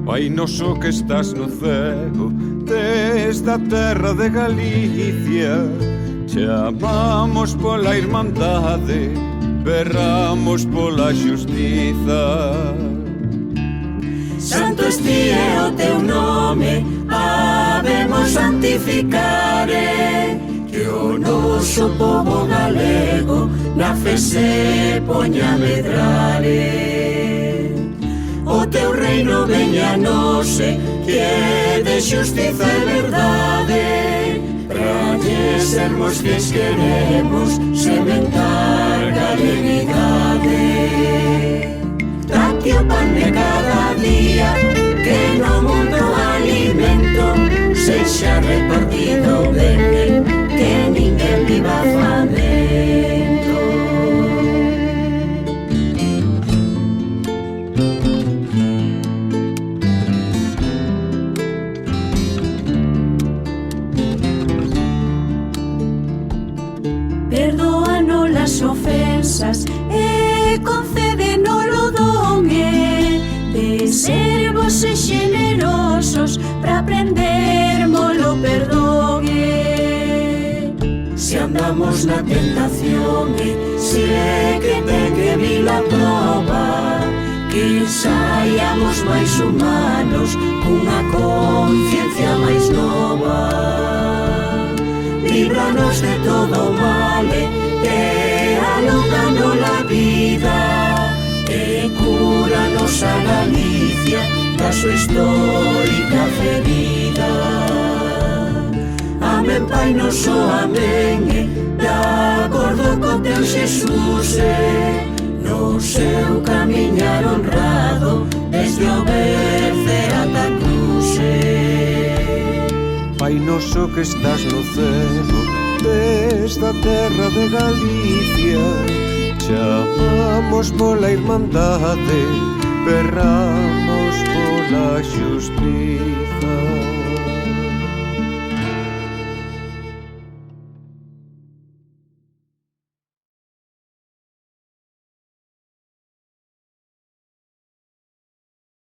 Pai noso que estás no ceo, desta terra de Galicia, chamamos pola irmandade, berramos pola xustiza. Santo esti é o teu nome, habemos santificare, que o noso povo galego na fe se poña a medrare. O teu reino veña a nose, que é de xustiza e verdade, pra lle sermos fies queremos sementar galeguidade. Date o pan de cada día, que no mundo alimento sexa repartido ben, que ninguén viva famento. Perdóanos las ofensas e concédenos o don de servos e generosos pra aprendermos o perdón. Se andamos na tentación, se é que ten que vir a prova, que saiamos máis humanos cunha conciencia máis nova. Líbranos de todo mal e alóganos la vida, e cúranos a Galicia da súa histórica ferida. Amén, Pai noso, amén, de acordo co teu Xesús, no seu camiñar honrado, desde o berce ata a cruce. Pai noso que estás no ceo, desta terra de Galicia, chamamos pola irmandade, berramos pola xustiza.